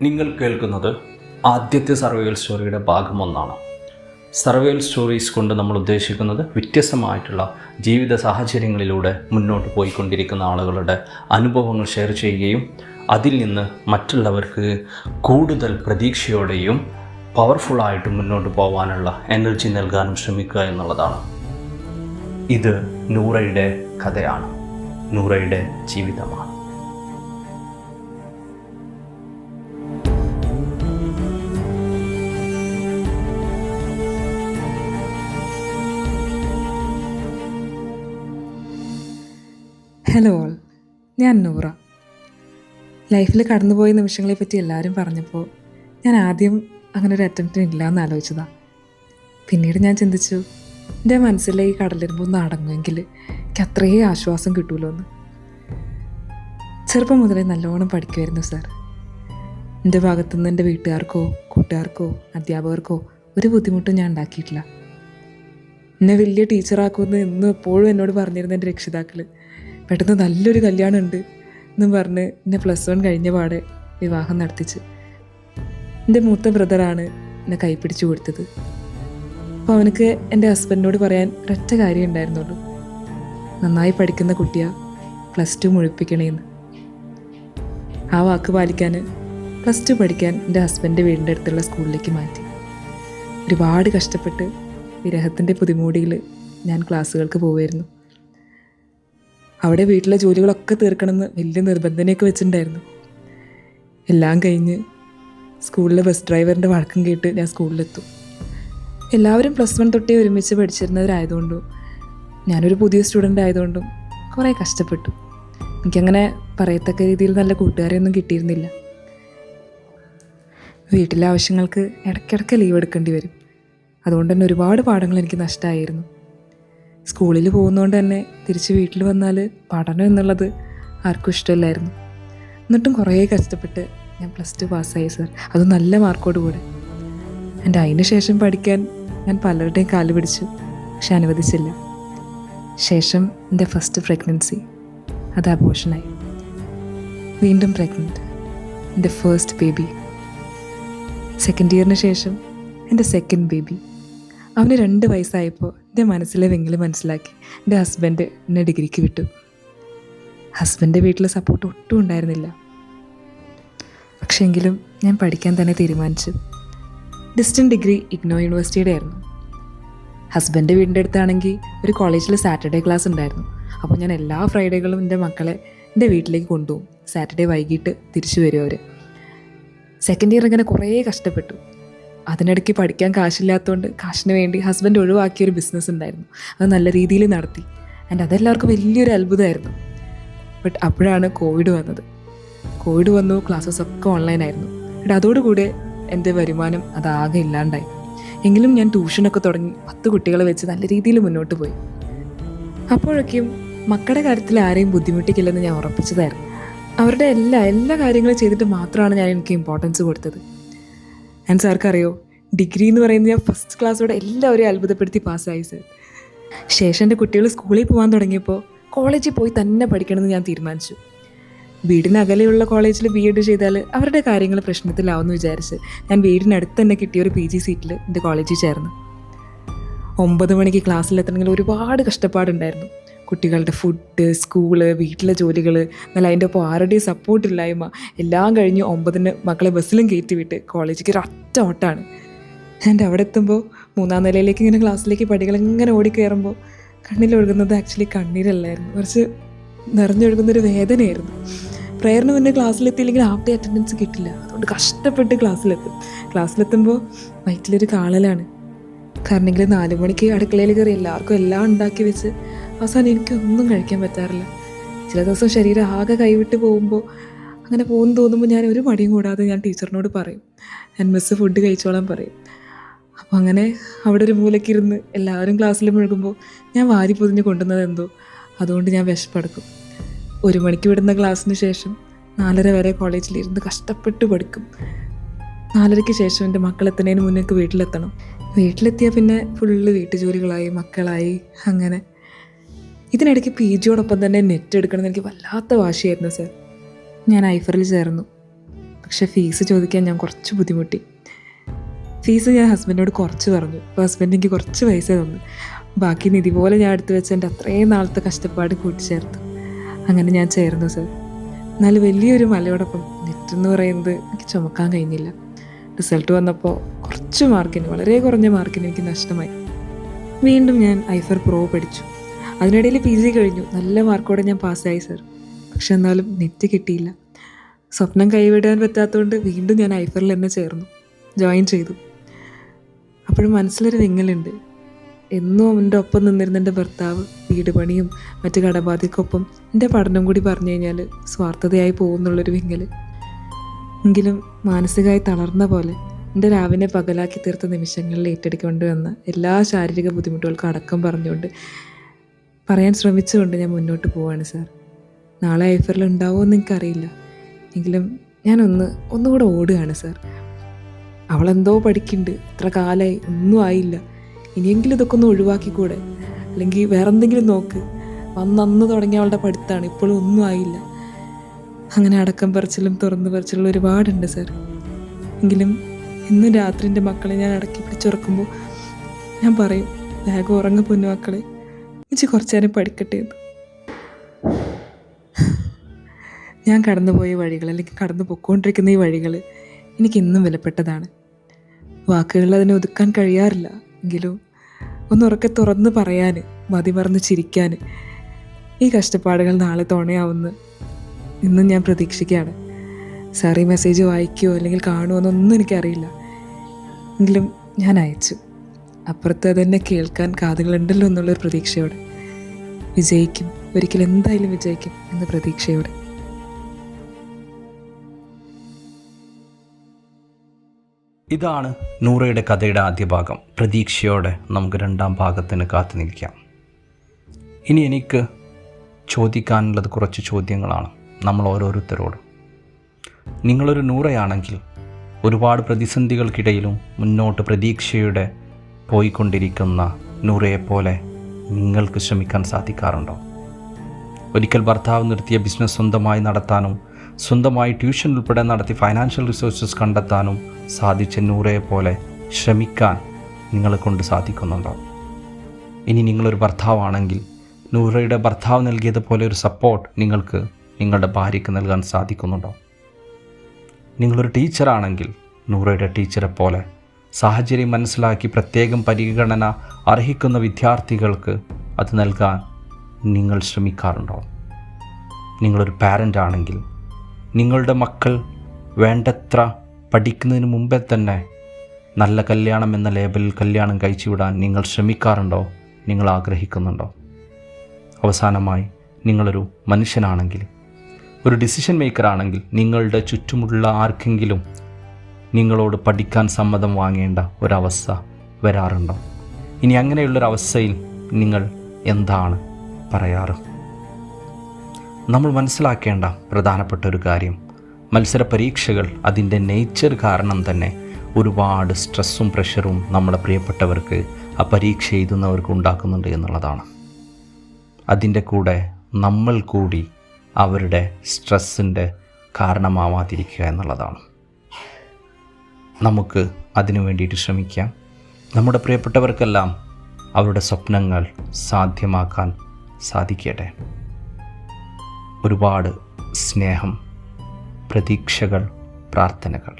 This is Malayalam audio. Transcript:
നിങ്ങൾ കേൾക്കുന്നത് ആദ്യത്തെ സർവൈവൽ സ്റ്റോറിയുടെ ഭാഗം ഒന്നാണ്. സർവൈവൽ സ്റ്റോറീസ് കൊണ്ട് നമ്മൾ ഉദ്ദേശിക്കുന്നത് വ്യത്യസ്തമായിട്ടുള്ള ജീവിത സാഹചര്യങ്ങളിലൂടെ മുന്നോട്ട് പോയിക്കൊണ്ടിരിക്കുന്ന ആളുകളുടെ അനുഭവങ്ങൾ ഷെയർ ചെയ്യുകയും അതിൽ നിന്ന് മറ്റുള്ളവർക്ക് കൂടുതൽ പ്രതീക്ഷയോടെയും പവർഫുള്ളായിട്ട് മുന്നോട്ട് പോകാനുള്ള എനർജി നൽകാനും ശ്രമിക്കുക എന്നുള്ളതാണ്. ഇത് നൂറയുടെ കഥയാണ്, നൂറയുടെ ജീവിതമാണ്. ഹലോ ഓൾ, ഞാൻ നൂറ. ലൈഫിൽ കടന്നുപോയ നിമിഷങ്ങളെപ്പറ്റി എല്ലാവരും പറഞ്ഞപ്പോൾ ഞാൻ ആദ്യം അങ്ങനെ ഒരു അറ്റംപ്റ്റിന് ഇല്ല എന്ന് ആലോചിച്ചതാണ്. പിന്നീട് ഞാൻ ചിന്തിച്ചു, എൻ്റെ മനസ്സിലെ ഈ കടലിരുമ്പൊന്ന് അടങ്ങുമെങ്കിൽ എനിക്ക് അത്രയേ ആശ്വാസം കിട്ടുമല്ലോ എന്ന്. ചെറുപ്പം മുതലേ നല്ലോണം പഠിക്കുമായിരുന്നു സാർ. എൻ്റെ ഭാഗത്തുനിന്ന് എൻ്റെ വീട്ടുകാർക്കോ കൂട്ടുകാർക്കോ അധ്യാപകർക്കോ ഒരു ബുദ്ധിമുട്ടും ഞാൻ ഉണ്ടാക്കിയിട്ടില്ല. എന്നെ വലിയ ടീച്ചറാക്കുമെന്ന് എന്നും എപ്പോഴും എന്നോട് പറഞ്ഞിരുന്ന എൻ്റെ രക്ഷിതാക്കൾ പെട്ടെന്ന് നല്ലൊരു കല്യാണം ഉണ്ട് എന്നും പറഞ്ഞ് എന്നെ +1 കഴിഞ്ഞ പാടെ വിവാഹം നടത്തിച്ച്. എൻ്റെ മൂത്ത ബ്രദറാണ് എന്നെ കൈപ്പിടിച്ചു കൊടുത്തത്. അപ്പോൾ അവനക്ക് എൻ്റെ ഹസ്ബൻഡിനോട് പറയാൻ ഒരൊറ്റ കാര്യം ഉണ്ടായിരുന്നുള്ളൂ: നന്നായി പഠിക്കുന്ന കുട്ടിയാ, +2 മുഴുപ്പിക്കണേന്ന്. ആ വാക്ക് പാലിക്കാൻ +2 പഠിക്കാൻ എൻ്റെ ഹസ്ബൻഡ് വീടിൻ്റെ അടുത്തുള്ള സ്കൂളിലേക്ക് മാറ്റി. ഒരുപാട് കഷ്ടപ്പെട്ട് വിരഹത്തിൻ്റെ പുതിമൂടിയിൽ ഞാൻ ക്ലാസ്സുകൾക്ക് പോവുമായിരുന്നു. അവിടെ വീട്ടിലെ ജോലികളൊക്കെ തീർക്കണമെന്ന് വലിയ നിർബന്ധനയൊക്കെ വെച്ചിട്ടുണ്ടായിരുന്നു. എല്ലാം കഴിഞ്ഞ് സ്കൂളിലെ ബസ് ഡ്രൈവറിൻ്റെ വഴക്കം കേട്ട് ഞാൻ സ്കൂളിലെത്തും. എല്ലാവരും +1 തൊട്ടേ ഒരുമിച്ച് പഠിച്ചിരുന്നവരായതുകൊണ്ടും ഞാനൊരു പുതിയ സ്റ്റുഡൻ്റ് ആയതുകൊണ്ടും കുറേ കഷ്ടപ്പെട്ടു. എനിക്കങ്ങനെ പറയത്തക്ക രീതിയിൽ നല്ല കൂട്ടുകാരെയൊന്നും കിട്ടിയിരുന്നില്ല. വീട്ടിലെ ആവശ്യങ്ങൾക്ക് ഇടയ്ക്കിടയ്ക്ക് ലീവ് എടുക്കേണ്ടി വരും. അതുകൊണ്ട് തന്നെ ഒരുപാട് പാഠങ്ങൾ എനിക്ക് നഷ്ടമായിരുന്നു. സ്കൂളിൽ പോകുന്നതുകൊണ്ട് തന്നെ തിരിച്ച് വീട്ടിൽ വന്നാൽ പഠനം എന്നുള്ളത് ആർക്കും ഇഷ്ടമില്ലായിരുന്നു. എന്നിട്ടും കുറേ കഷ്ടപ്പെട്ട് ഞാൻ +2 പാസ്സായി സാർ, അത് നല്ല മാർക്കോട് കൂടെ. എൻ്റെ അതിന് ശേഷം പഠിക്കാൻ ഞാൻ പലരുടെയും കാല് പിടിച്ചു, പക്ഷെ അനുവദിച്ചില്ല. ശേഷം എൻ്റെ ഫസ്റ്റ് പ്രഗ്നൻസി, അത് അബോർഷനായി. വീണ്ടും പ്രഗ്നൻറ്റ്, എൻ്റെ ഫസ്റ്റ് ബേബി. സെക്കൻഡ് ഇയറിന് ശേഷം എൻ്റെ സെക്കൻഡ് ബേബി. അവന് 2 വയസ്സായപ്പോൾ എൻ്റെ മനസ്സിലെ വെങ്കില് മനസ്സിലാക്കി എൻ്റെ ഹസ്ബൻഡ് എന്നെ ഡിഗ്രിക്ക് വിട്ടു. ഹസ്ബൻഡിൻ്റെ വീട്ടിൽ സപ്പോർട്ട് ഒട്ടും ഉണ്ടായിരുന്നില്ല. പക്ഷേ എങ്കിലും ഞാൻ പഠിക്കാൻ തന്നെ തീരുമാനിച്ചു. ഡിസ്റ്റൻറ്റ് ഡിഗ്രി ഇഗ്നോ യൂണിവേഴ്സിറ്റിയുടെ ആയിരുന്നു. ഹസ്ബൻഡ് വീടിൻ്റെ അടുത്താണെങ്കിൽ ഒരു കോളേജിൽ സാറ്റർഡേ ക്ലാസ് ഉണ്ടായിരുന്നു. അപ്പോൾ ഞാൻ എല്ലാ ഫ്രൈഡേകളും എൻ്റെ മക്കളെ എൻ്റെ വീട്ടിലേക്ക് കൊണ്ടുപോകും. സാറ്റർഡേ വൈകിട്ട് തിരിച്ചു വരും അവർ. സെക്കൻഡ് ഇയർ ഇങ്ങനെ കുറേ കഷ്ടപ്പെട്ടു. അതിനിടയ്ക്ക് പഠിക്കാൻ കാശില്ലാത്തതുകൊണ്ട് കാശിന് വേണ്ടി ഹസ്ബൻഡ് ഒഴിവാക്കിയൊരു ബിസിനസ് ഉണ്ടായിരുന്നു. അത് നല്ല രീതിയിൽ നടത്തി. ആൻഡ് അതെല്ലാവർക്കും വലിയൊരു അത്ഭുതമായിരുന്നു. ബട്ട് അപ്പോഴാണ് കോവിഡ് വന്നത്. കോവിഡ് വന്നു, ക്ലാസ്സസ് ഒക്കെ ഓൺലൈനായിരുന്നു. ബട്ട് അതോടുകൂടെ എൻ്റെ വരുമാനം അതാകെ ഇല്ലാണ്ടായി. എങ്കിലും ഞാൻ ട്യൂഷനൊക്കെ തുടങ്ങി 10 കുട്ടികളെ വെച്ച് നല്ല രീതിയിൽ മുന്നോട്ട് പോയി. അപ്പോഴൊക്കെയും മക്കളുടെ കാര്യത്തിൽ ആരെയും ബുദ്ധിമുട്ടിക്കില്ലെന്ന് ഞാൻ ഉറപ്പിച്ചതായിരുന്നു. അവരുടെ എല്ലാ കാര്യങ്ങളും ചെയ്തിട്ട് മാത്രമാണ് ഞാൻ എനിക്ക് ഇമ്പോർട്ടൻസ് കൊടുത്തത്. ആൻഡ് സാർക്കറിയോ, ഡിഗ്രി എന്ന് പറയുന്നത് ഞാൻ ഫസ്റ്റ് ക്ലാസ്സോടെ എല്ലാവരെയും അത്ഭുതപ്പെടുത്തി പാസ്സായി സാർ. ശേഷം എൻ്റെ കുട്ടികൾ സ്കൂളിൽ പോകാൻ തുടങ്ങിയപ്പോൾ കോളേജിൽ പോയി തന്നെ പഠിക്കണമെന്ന് ഞാൻ തീരുമാനിച്ചു. വീടിനകലെയുള്ള കോളേജിൽ BEd ചെയ്താൽ അവരുടെ കാര്യങ്ങൾ പ്രശ്നത്തിലാവുമെന്ന് വിചാരിച്ച് ഞാൻ വീടിനടുത്ത് തന്നെ കിട്ടിയ ഒരു PG സീറ്റിൽ എൻ്റെ കോളേജിൽ ചേർന്നു. 9 മണിക്ക് ക്ലാസ്സിലെത്തണമെങ്കിൽ ഒരുപാട് കഷ്ടപ്പാടുണ്ടായിരുന്നു. കുട്ടികളുടെ ഫുഡ്, സ്കൂള്, വീട്ടിലെ ജോലികൾ, എന്നാൽ അതിൻ്റെ ഒപ്പം ആരുടെയും സപ്പോർട്ടില്ലായ്മ. എല്ലാം കഴിഞ്ഞ് 9-ന് മക്കളെ ബസ്സിലും കയറ്റി വിട്ട് കോളേജിലേക്ക് ഒരൊറ്റ ഓട്ടാണ്. എൻ്റെ അവിടെ എത്തുമ്പോൾ 3-ാം നിലയിലേക്ക് ഇങ്ങനെ ക്ലാസ്സിലേക്ക് പടികളിങ്ങനെ ഓടിക്കയറുമ്പോൾ കണ്ണിലൊഴുകുന്നത് ആക്ച്വലി കണ്ണീരല്ലായിരുന്നു, കുറച്ച് നിറഞ്ഞൊഴുകുന്നൊരു വേദനയായിരുന്നു. പ്രയറിന് മുന്നേ ക്ലാസ്സിലെത്തിയില്ലെങ്കിൽ ഹാഫ് ഡേ അറ്റൻഡൻസ് കിട്ടില്ല. അതുകൊണ്ട് കഷ്ടപ്പെട്ട് ക്ലാസ്സിലെത്തുമ്പോൾ വയറ്റിലൊരു കാളലാണ്. കാരണമെങ്കിൽ 4 മണിക്ക് അടുക്കളയിൽ കയറി എല്ലാവർക്കും എല്ലാം ഉണ്ടാക്കി വെച്ച് അവസാനം എനിക്കൊന്നും കഴിക്കാൻ പറ്റാറില്ല. ചില ദിവസം ശരീരം ആകെ കൈവിട്ട് പോകുമ്പോൾ, അങ്ങനെ പോകുന്നു തോന്നുമ്പോൾ ഞാൻ ഒരു മടിയും കൂടാതെ ഞാൻ ടീച്ചറിനോട് പറയും, ഞാൻ മിസ്സ് ഫുഡ് കഴിച്ചോളാൻ പറയും. അപ്പോൾ അങ്ങനെ അവിടെ ഒരു മൂലക്കിരുന്ന് എല്ലാവരും ക്ലാസ്സിൽ മുഴുകുമ്പോൾ ഞാൻ വാരി പൊതിഞ്ഞ് കൊണ്ടുവന്നത് എന്തോ അതുകൊണ്ട് ഞാൻ വിശപ്പടക്കും. 1 മണിക്ക് വിടുന്ന ക്ലാസ്സിന് ശേഷം 4:30 വരെ കോളേജിലിരുന്ന് കഷ്ടപ്പെട്ട് പഠിക്കും. 4:30-ക്ക് ശേഷം എൻ്റെ മക്കളെത്തുന്നതിന് മുന്നേ വീട്ടിലെത്തണം. വീട്ടിലെത്തിയാൽ പിന്നെ ഫുള്ള് വീട്ടുജോലികളായി, മക്കളായി, അങ്ങനെ. ഇതിനിടയ്ക്ക് PGയോടൊപ്പം തന്നെ നെറ്റ് എടുക്കണമെന്ന് എനിക്ക് വല്ലാത്ത വാശിയായിരുന്നു സാർ. ഞാൻ ഐഫറിൽ ചേർന്നു. പക്ഷേ ഫീസ് ചോദിക്കാൻ ഞാൻ കുറച്ച് ബുദ്ധിമുട്ടി. ഫീസ് ഞാൻ ഹസ്ബൻഡിനോട് കുറച്ച് പറഞ്ഞു. അപ്പോൾ ഹസ്ബൻഡ് എനിക്ക് കുറച്ച് പൈസ തന്നു. ബാക്കി നിധി പോലെ ഞാൻ എടുത്തു വെച്ച എൻ്റെ അത്രയും നാളത്തെ കഷ്ടപ്പാട് കൂട്ടിച്ചേർത്തു. അങ്ങനെ ഞാൻ ചേർന്നു സർ. എന്നാൽ വലിയൊരു മലയോടൊപ്പം നെറ്റ് എന്ന് പറയുന്നത് എനിക്ക് ചുമക്കാൻ കഴിഞ്ഞില്ല. റിസൾട്ട് വന്നപ്പോൾ കുറച്ച് മാർക്കിന്, വളരെ കുറഞ്ഞ മാർക്കിന് എനിക്ക് നഷ്ടമായി. വീണ്ടും ഞാൻ ഐഫർ പ്രോ പഠിച്ചു. അതിനിടയിൽ PG കഴിഞ്ഞു. നല്ല മാർക്കോടെ ഞാൻ പാസ്സായി സർ. പക്ഷെ എന്നാലും നെറ്റ് കിട്ടിയില്ല. സ്വപ്നം കൈവിടാൻ പറ്റാത്തതുകൊണ്ട് വീണ്ടും ഞാൻ ഐഫറിൽ തന്നെ ചേർന്നു, ജോയിൻ ചെയ്തു. അപ്പോഴും മനസ്സിലൊരു വിങ്ങലുണ്ട്. എന്നും എൻ്റെ ഒപ്പം നിന്നിരുന്ന എൻ്റെ ഭർത്താവ് വീട് പണിയും മറ്റു കടബാധ്യക്കൊപ്പം എൻ്റെ പഠനം കൂടി പറഞ്ഞു കഴിഞ്ഞാൽ സ്വാർത്ഥതയായി പോകുന്നുള്ളൊരു വിങ്ങൽ. എങ്കിലും മാനസികമായി തളർന്ന പോലെ എൻ്റെ രാവിനെ പകലാക്കി തീർത്ത നിമിഷങ്ങളിൽ ഏറ്റെടുക്കേണ്ടി വന്ന എല്ലാ ശാരീരിക ബുദ്ധിമുട്ടുകൾക്കും അടക്കം പറഞ്ഞുകൊണ്ട് പറയാൻ ശ്രമിച്ചുകൊണ്ട് ഞാൻ മുന്നോട്ട് പോവാണ് സാർ. നാളെ ഐഫറിൽ ഉണ്ടാവുമോ എന്ന് എനിക്കറിയില്ല. എങ്കിലും ഞാൻ ഒന്നുകൂടെ ഓടുകയാണ് സാർ. അവളെന്തോ പഠിക്കുന്നുണ്ട്, ഇത്ര കാലമായി ഒന്നും ആയില്ല, ഇനിയെങ്കിലും ഇതൊക്കെ ഒന്ന് ഒഴിവാക്കിക്കൂടെ? അല്ലെങ്കിൽ വേറെ എന്തെങ്കിലും നോക്ക്. അന്ന് തുടങ്ങിയ അവളുടെ പഠിത്തമാണ്, ഇപ്പോഴും ഒന്നും ആയില്ല. അങ്ങനെ അടക്കം പറിച്ചിലും തുറന്നു പറിച്ചിലും ഒരുപാടുണ്ട് സാർ. എങ്കിലും ഇന്നും രാത്രി എൻ്റെ മക്കളെ ഞാൻ അടക്കി പിടിച്ചുറക്കുമ്പോൾ ഞാൻ പറയും, വേഗം ഉറങ്ങ പൊന്നു മക്കളെ, ഇച്ചി കുറച്ചു നേരം പഠിക്കട്ടെ എന്ന്. ഞാൻ കടന്നുപോയ വഴികൾ, അല്ലെങ്കിൽ കടന്നു പൊയ്ക്കൊണ്ടിരിക്കുന്ന ഈ വഴികൾ എനിക്കിന്നും വിലപ്പെട്ടതാണ്. വാക്കുകളിൽ അതിനെ ഒതുക്കാൻ കഴിയാറില്ല. എങ്കിലും ഒന്നുറക്കെ തുറന്ന് പറയാൻ, മതിമറന്ന് ചിരിക്കാൻ ഈ കഷ്ടപ്പാടുകൾ നാളെ തുണയാവുമെന്ന് ഇന്നും ഞാൻ പ്രതീക്ഷിക്കുകയാണ്. സാർ ഈ മെസ്സേജ് വായിക്കുമോ അല്ലെങ്കിൽ കാണുമോ എന്നൊന്നും എനിക്കറിയില്ല. എങ്കിലും ഞാൻ അയച്ചു. അപ്പുറത്ത് അതെന്നെ കേൾക്കാൻ കാതുകളുണ്ടല്ലോ എന്നുള്ളൊരു പ്രതീക്ഷയോടെ. വിജയിക്കും, ഒരിക്കലും എന്തായാലും വിജയിക്കും എന്ന പ്രതീക്ഷയോടെ. ഇതാണ് നൂറയുടെ കഥയുടെ ആദ്യ ഭാഗം. പ്രതീക്ഷയോടെ നമുക്ക് രണ്ടാം ഭാഗത്തിന് കാത്തു നിൽക്കാം. ഇനി എനിക്ക് ചോദിക്കാനുള്ളത് കുറച്ച് ചോദ്യങ്ങളാണ് നമ്മൾ ഓരോരുത്തരോടും. നിങ്ങളൊരു നൂറയാണെങ്കിൽ ഒരുപാട് പ്രതിസന്ധികൾക്കിടയിലും മുന്നോട്ട് പ്രതീക്ഷയുടെ പോയിക്കൊണ്ടിരിക്കുന്ന നൂറയെപ്പോലെ നിങ്ങൾക്ക് ശ്രമിക്കാൻ സാധിക്കാറുണ്ടോ? ഒരിക്കൽ ഭർത്താവ് നിർത്തിയ ബിസിനസ് സ്വന്തമായി നടത്താനും സ്വന്തമായി ട്യൂഷൻ ഉൾപ്പെടെ നടത്തി ഫൈനാൻഷ്യൽ റിസോഴ്സസ് കണ്ടെത്താനും സാധിച്ച നൂറയെ പോലെ ശ്രമിക്കാൻ നിങ്ങളെ കൊണ്ട് സാധിക്കുന്നുണ്ടോ? ഇനി നിങ്ങളൊരു ഭർത്താവാണെങ്കിൽ നൂറയുടെ ഭർത്താവ് നൽകിയതുപോലെ ഒരു സപ്പോർട്ട് നിങ്ങൾക്ക് നിങ്ങളുടെ ഭാര്യയ്ക്ക് നൽകാൻ സാധിക്കുന്നുണ്ടോ? നിങ്ങളൊരു ടീച്ചറാണെങ്കിൽ നൂറയുടെ ടീച്ചറെ പോലെ സാഹചര്യം മനസ്സിലാക്കി പ്രത്യേകം പരിഗണന അർഹിക്കുന്ന വിദ്യാർത്ഥികൾക്ക് അത് നൽകാൻ നിങ്ങൾ ശ്രമിക്കാറുണ്ടോ? നിങ്ങളൊരു പാരൻ്റ് ആണെങ്കിൽ നിങ്ങളുടെ മക്കൾ വേണ്ടത്ര പഠിക്കുന്നതിന് മുമ്പേ തന്നെ നല്ല കല്യാണം എന്ന ലേബലിൽ കല്യാണം കഴിച്ചു വിടാൻ നിങ്ങൾ ശ്രമിക്കാറുണ്ടോ? നിങ്ങൾ ആഗ്രഹിക്കുന്നുണ്ടോ? അവസാനമായി നിങ്ങളൊരു മനുഷ്യനാണെങ്കിൽ, ഒരു ഡിസിഷൻ മേക്കറാണെങ്കിൽ നിങ്ങളുടെ ചുറ്റുമുള്ള ആർക്കെങ്കിലും നിങ്ങളോട് പഠിക്കാൻ സമ്മതം വാങ്ങേണ്ട ഒരവസ്ഥ വരാറുണ്ടോ? ഇനി അങ്ങനെയുള്ളൊരവസ്ഥയിൽ നിങ്ങൾ എന്താണ് പറയാറ്? നമ്മൾ മനസ്സിലാക്കേണ്ട പ്രധാനപ്പെട്ട ഒരു കാര്യം, മത്സര പരീക്ഷകൾ അതിൻ്റെ നേച്ചർ കാരണം തന്നെ ഒരുപാട് സ്ട്രെസ്സും പ്രഷറും നമ്മുടെ പ്രിയപ്പെട്ടവർക്ക് ആ പരീക്ഷ എഴുതുന്നവർക്ക് ഉണ്ടാക്കുന്നുണ്ട് എന്നുള്ളതാണ്. അതിൻ്റെ കൂടെ നമ്മൾ കൂടി അവരുടെ സ്ട്രെസ്സിൻ്റെ കാരണമാവാതിരിക്കുക എന്നുള്ളതാണ്. നമുക്ക് അതിനു വേണ്ടിയിട്ട് ശ്രമിക്കാം. നമ്മുടെ പ്രിയപ്പെട്ടവർക്കെല്ലാം അവരുടെ സ്വപ്നങ്ങൾ സാധ്യമാക്കാൻ സാധിക്കട്ടെ. ഒരുപാട് സ്നേഹം, പ്രതീക്ഷകൾ, പ്രാർത്ഥനകൾ.